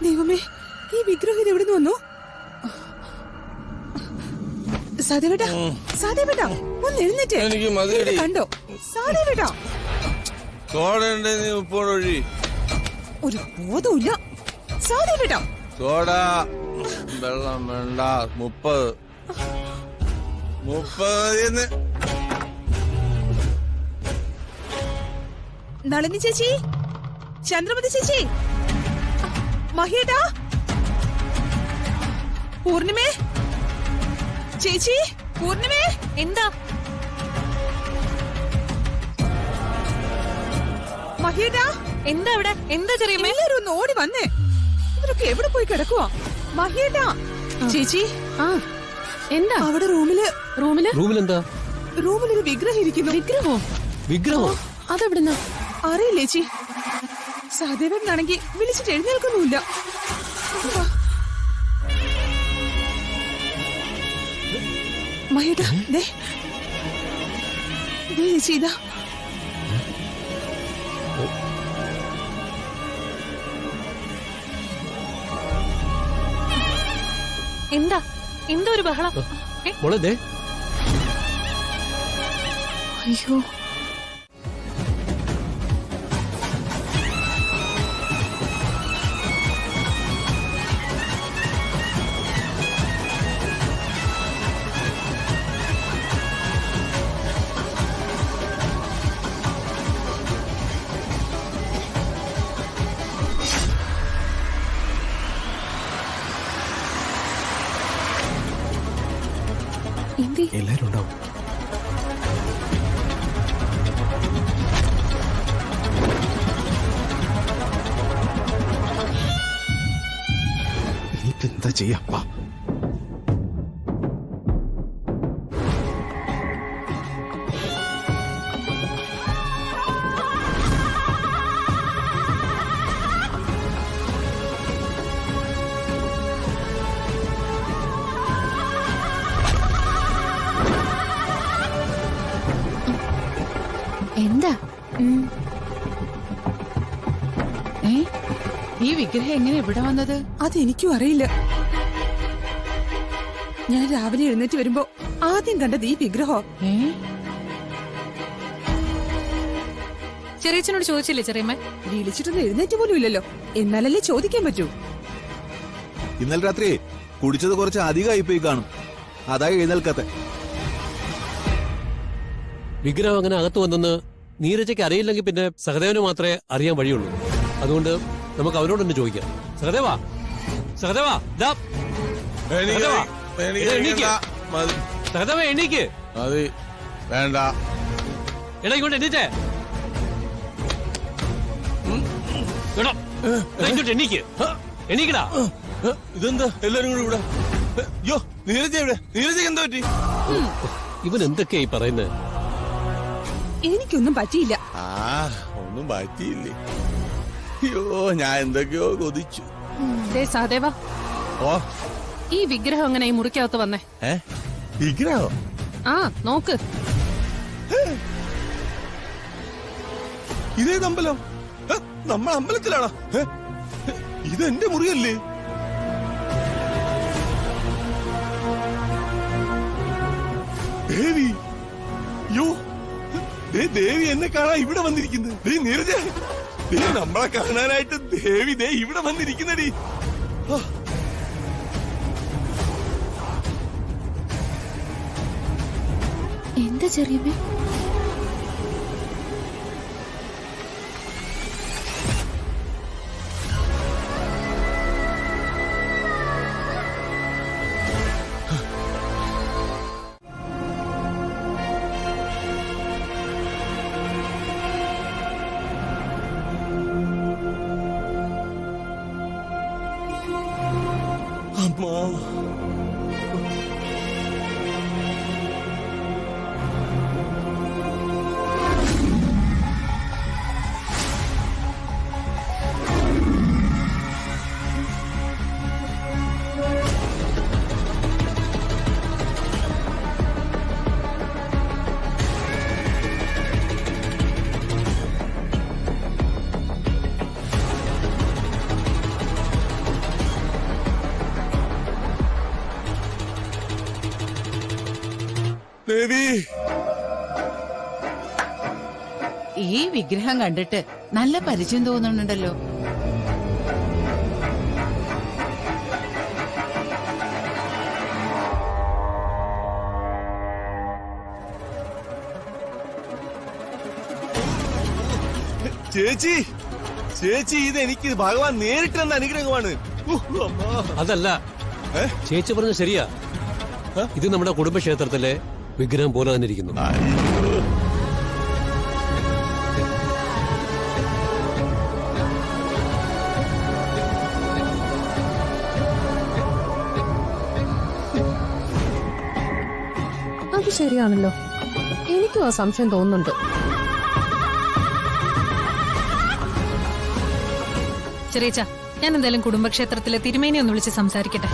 ദൈവമേ, ഈ വിഗ്രഹം ഇത് എവിടെ നിന്ന് വന്നു? സാദേവേട്ടാ, സാദേവേട്ടാ, ഒന്ന് എഴുന്നേറ്റ്. കണ്ടോ സാദേവേട്ടാ? ഒരു ബോധമില്ല സാദേവേട്ടാ. സോഡ വെള്ളം വേണ്ട. 30 നളിനി ചേച്ചി, ചന്ദ്രമതി ചേച്ചി, മഹിയേട്ടാ, പൂർണിമേ ചേച്ചി, പൂർണിമേ. എന്താ മഹിയേട്ടാ, എന്താ ഇവിടെ? എന്താ ചെറിയമ്മേ? എല്ലാരും ഒന്ന് ഓടി വന്നേ. ഇവരൊക്കെ എവിടെ പോയി കിടക്കുവാ? മഹിയേട്ടാ ചേച്ചി, എന്താ അവിടെ റൂമിലെന്താ? റൂമിലൊരു വിഗ്രഹം ഇരിക്കുന്നു. വിഗ്രഹോ? അതെവിടുന്ന? അറിയില്ലേ ചേച്ചി. സഹദേവനാണെങ്കിൽ വിളിച്ചിട്ട് എഴുന്നേൽക്കുന്നുമില്ല. മഹിയേട്ടാ, ദേ ചേച്ചി, ഇതാ. എന്താ എന്താ ഒരു ബഹളം? മോളെ ദേ. അയ്യോ, എല്ലാരും ഉണ്ടാവും. എന്താ ചെയ്യാ? എന്താ? ഈ വിഗ്രഹം എങ്ങനെ ഇവിടെ വന്നത്? അതെനിക്കും അറിയില്ല. ഞാൻ രാവിലെ എഴുന്നേറ്റ് വരുമ്പോ ആദ്യം കണ്ടത് ഈ വിഗ്രഹം. ചെറിയച്ഛനോട് ചോദിച്ചില്ലേ ചെറിയമ്മ? വിളിച്ചിട്ടൊന്നും എഴുന്നേറ്റ് പോലും ഇല്ലല്ലോ. എന്നാലല്ലേ ചോദിക്കാൻ പറ്റൂ. ഇന്നലെ രാത്രി കുടിച്ചത് കുറച്ച് അധികമായി പോയി കാണും. അതായി എഴുന്നേൽക്കത്തെ. വിഗ്രഹം അങ്ങനെ അകത്ത് വന്നെന്ന് നീരജയ്ക്ക് അറിയില്ലെങ്കിൽ പിന്നെ സഹദേവന് മാത്രമേ അറിയാൻ വഴിയുള്ളൂ. അതുകൊണ്ട് നമുക്ക് അവരോട് തന്നെ ചോദിക്കാം. സഹദേവാ, സഹദേവാ, സഹദേവ എണീക്ക്. വേണ്ട. എടാ ഇങ്ങോട്ട് എണീറ്റേ. എണീക്ക്, എണീക്കടാ. ഇതെന്താ എല്ലാരും കൂടെ ഇവിടെ? യോ, നീരജ എവിടെ? നീരജയ്ക്ക് എന്താ പറ്റി? ഇവൻ എന്തൊക്കെയായി പറയുന്നത്? എനിക്കൊന്നും പറ്റിയില്ല. ഒന്നും പറ്റിയില്ലേ? അയ്യോ, ഞാൻ എന്തൊക്കെയോ കൊതിച്ചു. സഹദേവ, ഓ, ഈ വിഗ്രഹം എങ്ങനെ ഈ മുറിക്കകത്ത് വന്നേ? വിഗ്രഹോ? നോക്ക്. ഇതേ അമ്പലം? നമ്മൾ അമ്പലത്തിലാണോ? ഇതെന്റെ മുറിയല്ലേ? ദേവി, യോ, ദേവി എന്നെ കാണാൻ ഇവിടെ വന്നിരിക്കുന്നത്. നീരജ, നമ്മളെ കാണാനായിട്ട് ദേവി ദേ ഇവിടെ വന്നിരിക്കുന്നടി. എന്താ ചെറിയമ്മേ? ദേവി ഈ വിഗ്രഹം കണ്ടിട്ട് നല്ല പരിചയം തോന്നുന്നുണ്ടല്ലോ. ചേച്ചി ചേച്ചി ഇത് എനിക്ക് ഭഗവാൻ നേരിട്ട് തന്ന അനുഗ്രഹമാണ്. അമ്മ. അതല്ല ഏ? ചേച്ചി പറഞ്ഞ ശരിയാ. ഇത് നമ്മുടെ കുടുംബക്ഷേത്രത്തിലെ വിഗ്രഹം പോലെ തന്നെ ഇരിക്കുന്നു. അത് ശരിയാണല്ലോ, എനിക്കും ആ സംശയം തോന്നുന്നുണ്ട്. ചെറിയച്ച, ഞാൻ എന്തായാലും കുടുംബക്ഷേത്രത്തിലെ തിരുമേനി ഒന്ന് വിളിച്ച് സംസാരിക്കട്ടെ.